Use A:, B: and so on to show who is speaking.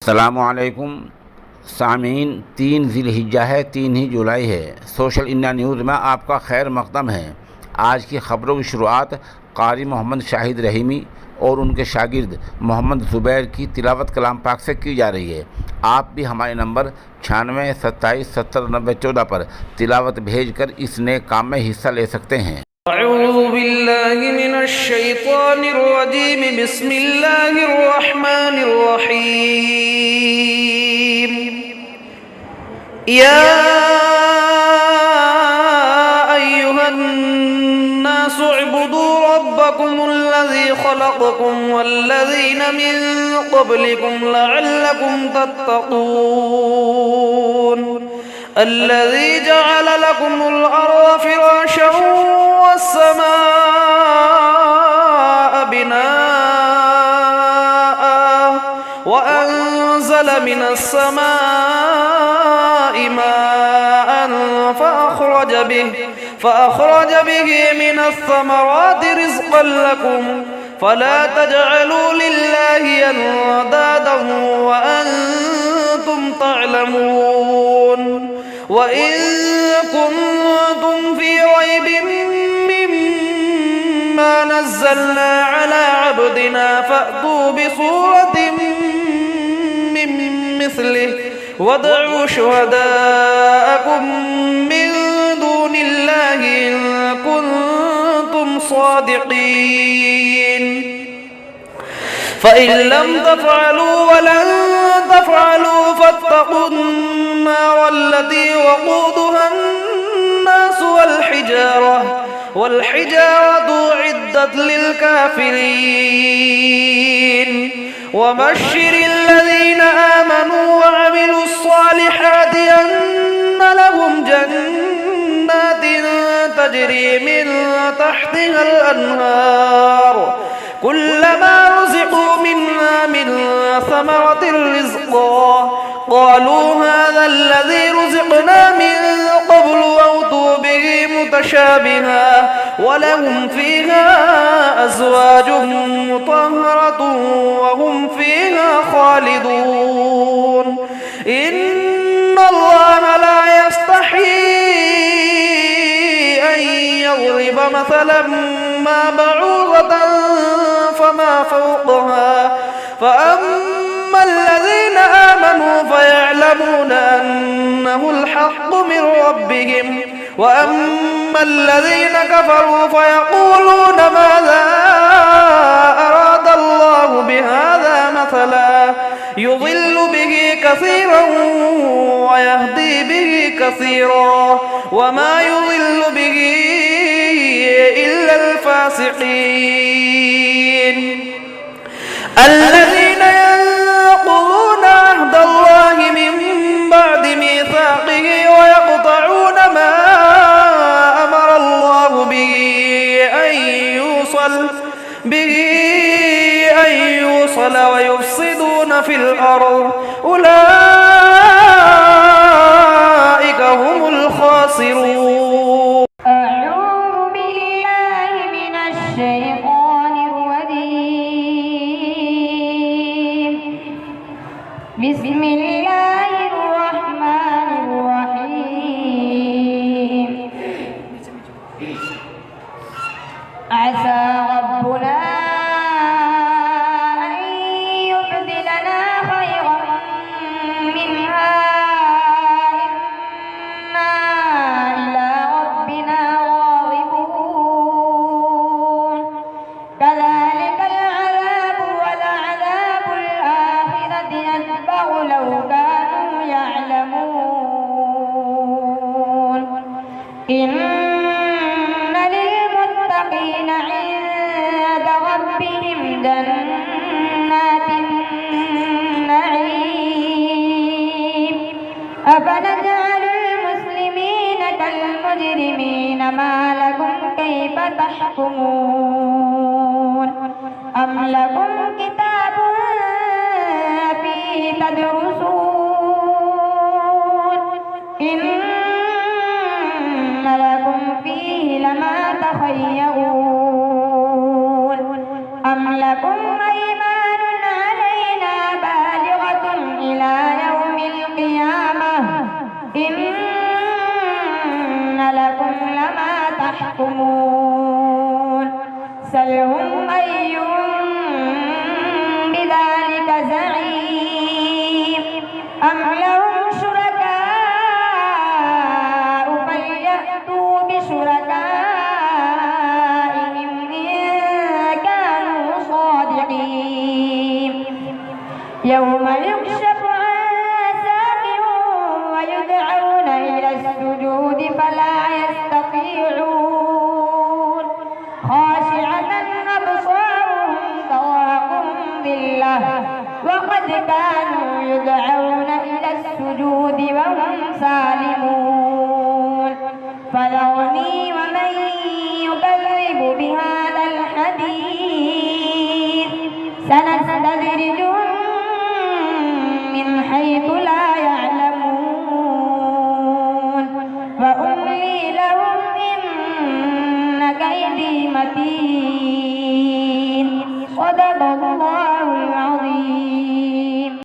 A: अस्सलामुअलैकुम सामीन, 3 ज़िलहिज्जा है, 3 ही जुलाई है। सोशल इंडिया न्यूज़ में आपका खैर मक़दम है। आज की ख़बरों की शुरुआत क़ारी मोहम्मद शाहिद रहीमी और उनके शागिर्द मोहम्मद ज़ुबैर की तिलावत कलाम पाक से की जा रही है। आप भी हमारे नंबर 96 27 70 90 14 पर तिलावत भेज कर इस नए काम में हिस्सा ले सकते हैं।
B: अऊज़ु बिल्लाहि मिनश शैतानिर रजीम, बिस्मिल्लाहिर रहमानिर रहीम। या अय्युहन नासु उअ्बुदू रब्बकुमुल्लज़ी खलक़कुम वल्लज़ीना मिन क़ब्लिकुम लअल्लकुम तत्तक़ून। الذي جعل لكم الأرض فراشا والسماء بناء وأنزل من السماء ماء فأخرج به من الثمرات رزقا لكم فلا تجعلوا لله أندادا وأنتم تعلمون. وإن كنتم في ريب مما نزلنا على عبدنا فأتوا بسورة من مثله وادعوا شهداءكم من دون الله إن كنتم صادقين. فإن لم تفعلوا ولن تفعلوا فاتقوا النار التي وقودها الناس والحجارة أعدت للكافرين. وبشر الذين آمنوا وعملوا الصالحات أن لهم جنات تجري من تحتها الأنهار كلما رزقوا منها من ثمرة رزقا قالوا هذا الذي رزقنا من قبل وأتوا به متشابها ولهم فيها أزواج مطهرة وهم فيها خالدون. إن الله لا يستحيي أن يضرب مثلا ما بعوضة فما فوقها فأما الذين آمنوا فيعلمون أنه الحق من ربهم وأما الذين كفروا فيقولون ماذا أراد الله بهذا مثلا يضل به كثيرا ويهدي به كثيرا وما يضل به إلا الفاسقين. الذين ينقضون عهد الله من بعد ميثاقه ويقطعون ما أمر الله به أن يوصل ويفسدون في الأرض أولئك هم الخاسرون.
C: أعوذ بالله من الشيطان الرجيم. بسم الله الرحمن الرحيم. عسى ربنا أن يبدلنا خيرا منها إنا إلى ربنا راغبون. كذلك العذاب ولعذاب الآخرة أكبر لو كانوا يعلمون. إن للمتقين عند ربهم جنات النعيم. أفنجعل المسلمين كالمجرمين ما لكم كيف تحكمون. أم لكم كتاب فيه تدرسون إن لكم فيه لما تخيرون. أم لكم أيمان علينا بالغة يحكمون سلهم أيهم بذلك زعيم أم لهم شركاء فليأتوا بشركائهم إن كانوا صادقين يوم يكشف عن ساق ويدعون إلى السجود فلا يستطيعون خاشعة أبصارهم ترهقهم ذلة وقد كانوا يدعون إلى السجود وهم سالمون فذرني ومن يكذب بهذا الحديث سنستدرجهم من حيث لا يعلمون وأملي لهم إن كيدي متين صدق الله العظيم